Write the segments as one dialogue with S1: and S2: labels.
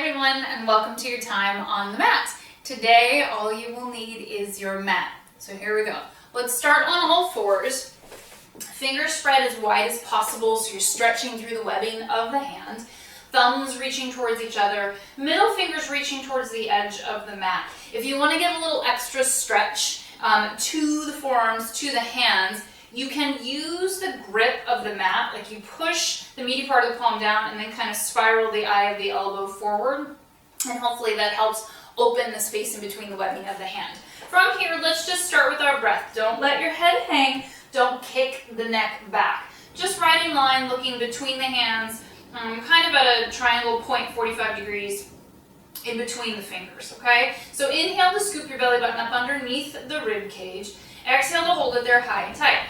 S1: everyone, and welcome to your time on the mat. Today, all you will need is your mat. So here we go. Let's start on all fours. Fingers spread as wide as possible so you're stretching through the webbing of the hand. Thumbs reaching towards each other, middle fingers reaching towards the edge of the mat. If you want to get a little extra stretch to the forearms, to the hands, you can use the grip of the mat, like you push the meaty part of the palm down and then kind of spiral the eye of the elbow forward, and hopefully that helps open the space in between the webbing of the hand. From here, let's just start with our breath. Don't let your head hang, don't kick the neck back. Just right in line, looking between the hands, kind of at a triangle point, 45 degrees in between the fingers, okay? So inhale to scoop your belly button up underneath the rib cage. Exhale to hold it there high and tight.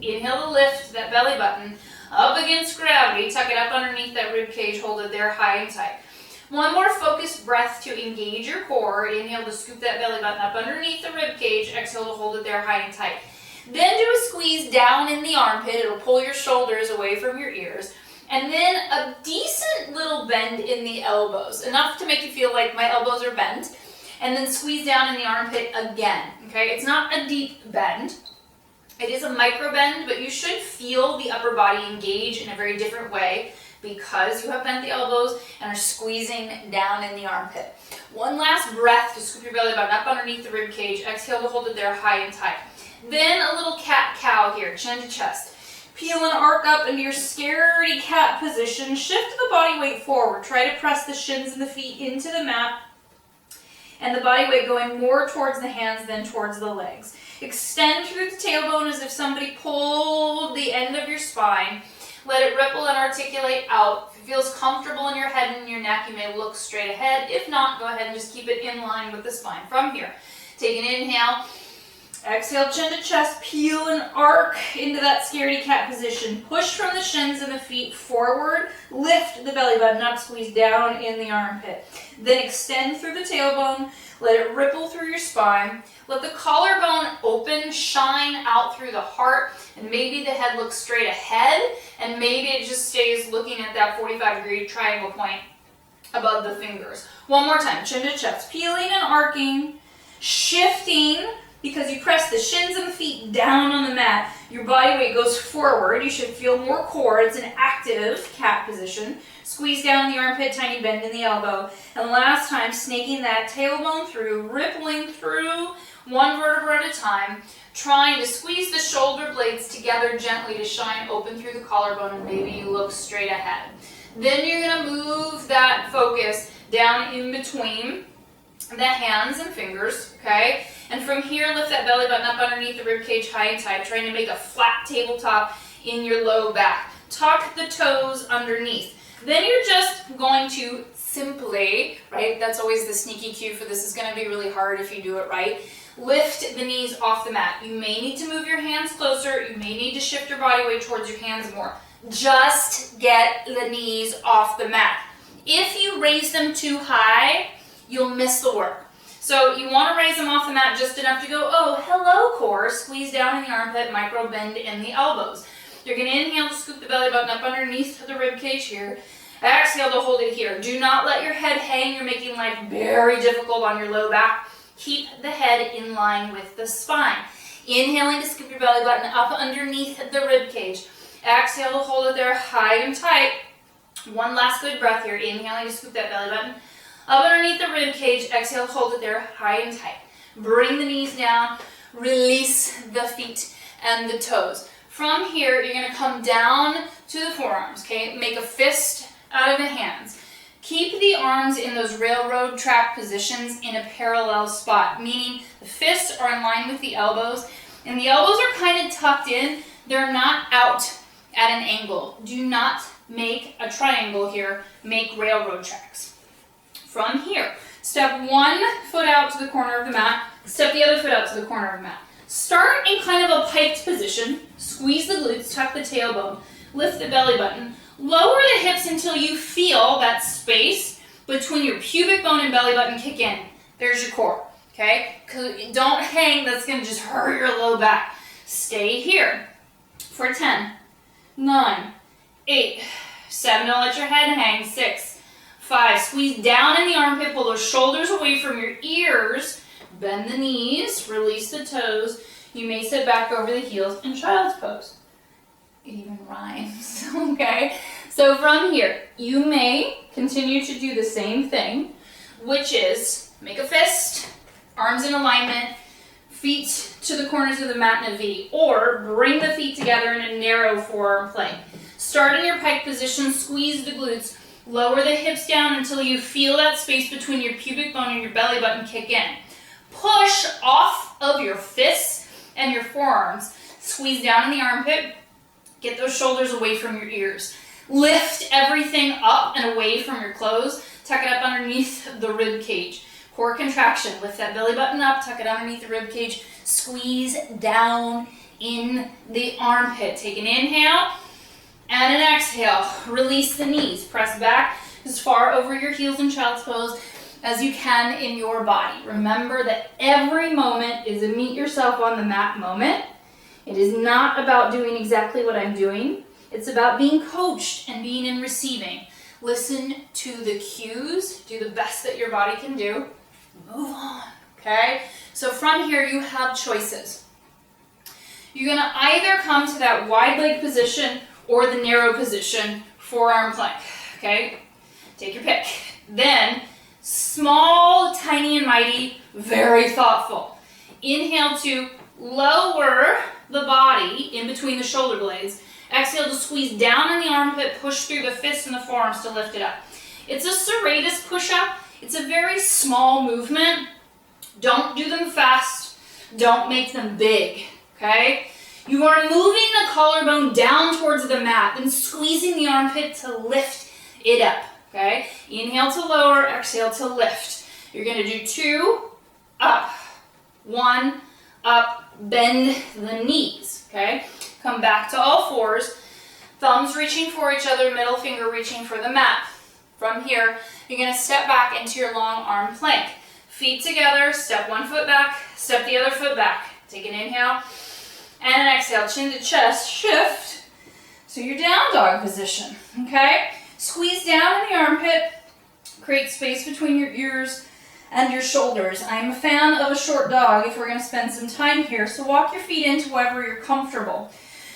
S1: Inhale to lift that belly button up against gravity, tuck it up underneath that rib cage, hold it there high and tight. One more focused breath to engage your core. Inhale to scoop that belly button up underneath the rib cage, exhale to hold it there high and tight. Then do a squeeze down in the armpit. It'll pull your shoulders away from your ears. And then a decent little bend in the elbows, enough to make you feel like my elbows are bent. And then squeeze down in the armpit again, okay? It's not a deep bend. It is a micro bend, but you should feel the upper body engage in a very different way because you have bent the elbows and are squeezing down in the armpit. One last breath to scoop your belly button up underneath the rib cage. Exhale to hold it there high and tight. Then a little cat-cow here, chin to chest. Peel and arc up into your scaredy cat position. Shift the body weight forward. Try to press the shins and the feet into the mat, and the body weight going more towards the hands than towards the legs. Extend through the tailbone as if somebody pulled the end of your spine. Let it ripple and articulate out. If it feels comfortable in your head and your neck, you may look straight ahead. If not, go ahead and just keep it in line with the spine. From here, take an inhale. Exhale, chin to chest, peel and arc into that scaredy cat position. Push from the shins and the feet forward. Lift the belly button up, squeeze down in the armpit. Then extend through the tailbone. Let it ripple through your spine. Let the collarbone open, shine out through the heart, and maybe the head looks straight ahead, and maybe it just stays looking at that 45-degree triangle point above the fingers. One more time, chin to chest, peeling and arcing, shifting. Because you press the shins and the feet down on the mat, your body weight goes forward. You should feel more core. It's an active cat position. Squeeze down the armpit, tiny bend in the elbow. And last time, snaking that tailbone through, rippling through one vertebra at a time, trying to squeeze the shoulder blades together gently to shine open through the collarbone, and maybe you look straight ahead. Then you're going to move that focus down in between the hands and fingers, okay? And from here, lift that belly button up underneath the rib cage high and tight, trying to make a flat tabletop in your low back. Tuck the toes underneath. Then you're just going to simply, right, that's always the sneaky cue for this is going to be really hard if you do it right, lift the knees off the mat. You may need to move your hands closer. You may need to shift your body weight towards your hands more. Just get the knees off the mat. If you raise them too high, you'll miss the work. So you want to raise them off the mat just enough to go, oh, hello, core. Squeeze down in the armpit, micro bend in the elbows. You're going to inhale to scoop the belly button up underneath the rib cage here. Exhale to hold it here. Do not let your head hang. You're making life very difficult on your low back. Keep the head in line with the spine. Inhaling to scoop your belly button up underneath the rib cage. Exhale to hold it there high and tight. One last good breath here. Inhaling to scoop that belly button up underneath the rib cage. Exhale, hold it there high and tight. Bring the knees down. Release the feet and the toes. From here, you're going to come down to the forearms, okay? Make a fist out of the hands. Keep the arms in those railroad track positions in a parallel spot, meaning the fists are in line with the elbows, and the elbows are kind of tucked in. They're not out at an angle. Do not make a triangle here. Make railroad tracks. From here, step one foot out to the corner of the mat, step the other foot out to the corner of the mat. Start in kind of a piped position, squeeze the glutes, tuck the tailbone, lift the belly button, lower the hips until you feel that space between your pubic bone and belly button kick in. There's your core, okay? Don't hang, that's gonna just hurt your low back. Stay here for 10, 9, 8, 7, don't let your head hang, 6, 5, Squeeze down in the armpit, pull those shoulders away from your ears, bend the knees, release the toes. You may sit back over the heels in child's pose. It even rhymes, okay? So from here, you may continue to do the same thing, which is make a fist, arms in alignment, feet to the corners of the mat in a V, or bring the feet together in a narrow forearm plank. Start in your pike position, squeeze the glutes, lower the hips down until you feel that space between your pubic bone and your belly button kick in. Push off of your fists and your forearms. Squeeze down in the armpit, get those shoulders away from your ears. Lift everything up and away from your clothes, tuck it up underneath the rib cage. Core contraction, lift that belly button up, tuck it underneath the rib cage, squeeze down in the armpit. Take an inhale and an exhale. Release the knees, press back as far over your heels in child's pose as you can in your body. Remember that every moment is a meet yourself on the mat moment. It is not about doing exactly what I'm doing. It's about being coached and being in receiving. Listen to the cues, do the best that your body can do. Move on, okay? So from here, you have choices. You're gonna either come to that wide leg position or the narrow position, forearm plank, okay? Take your pick. Then, small, tiny, and mighty, very thoughtful. Inhale to lower the body in between the shoulder blades. Exhale to squeeze down in the armpit, push through the fists and the forearms to lift it up. It's a serratus push-up. It's a very small movement. Don't do them fast. Don't make them big, okay? You are moving the collarbone down towards the mat and squeezing the armpit to lift it up, okay? Inhale to lower, exhale to lift. You're gonna do 2, up, 1, up, bend the knees, okay? Come back to all fours, thumbs reaching for each other, middle finger reaching for the mat. From here, you're gonna step back into your long arm plank. Feet together, step one foot back, step the other foot back. Take an inhale and an exhale, chin to chest, shift to your down dog position, okay? Squeeze down in the armpit, create space between your ears and your shoulders. I'm a fan of a short dog if we're gonna spend some time here, so walk your feet into wherever you're comfortable.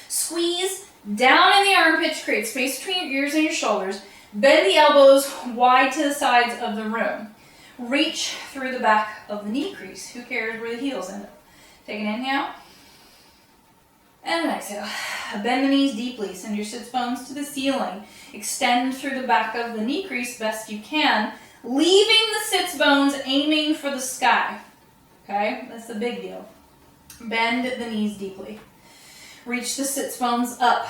S1: Squeeze down in the armpits, create space between your ears and your shoulders. Bend the elbows wide to the sides of the room. Reach through the back of the knee crease. Who cares where the heels end up? Take an inhale and an exhale. Bend the knees deeply. Send your sits bones to the ceiling. Extend through the back of the knee crease best you can, leaving the sits bones aiming for the sky. Okay, that's the big deal. Bend the knees deeply. Reach the sits bones up.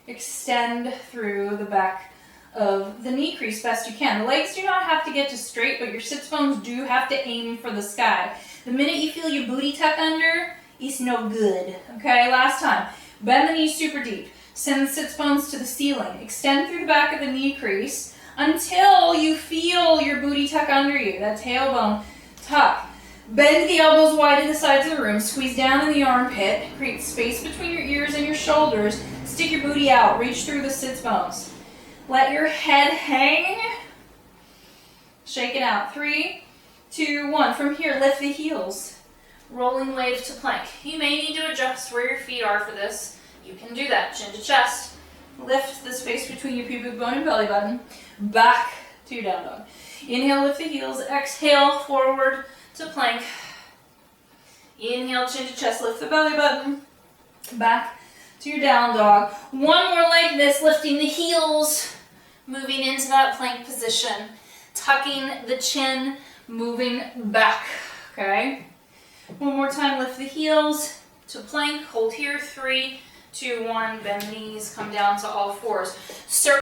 S1: Extend through the back of the knee crease best you can. The legs do not have to get to straight, but your sits bones do have to aim for the sky. The minute you feel your booty tuck under, it's no good. Okay, last time. Bend the knees super deep. Send the sits bones to the ceiling. Extend through the back of the knee crease until you feel your booty tuck under you. That tailbone tuck. Bend the elbows wide to the sides of the room. Squeeze down in the armpit. Create space between your ears and your shoulders. Stick your booty out. Reach through the sits bones. Let your head hang. Shake it out. 3, 2, 1. From here, lift the heels. Rolling wave to plank. You may need to adjust where your feet are for this. You can do that. Chin to chest. Lift the space between your pubic bone and belly button. Back to your down dog. Inhale, lift the heels. Exhale, forward to plank. Inhale, chin to chest. Lift the belly button. Back to your down dog. One more like this, lifting the heels. Moving into that plank position. Tucking the chin. Moving back. Okay? One more time, lift the heels to plank. Hold here. 3, 2, 1. Bend the knees. Come down to all fours. Start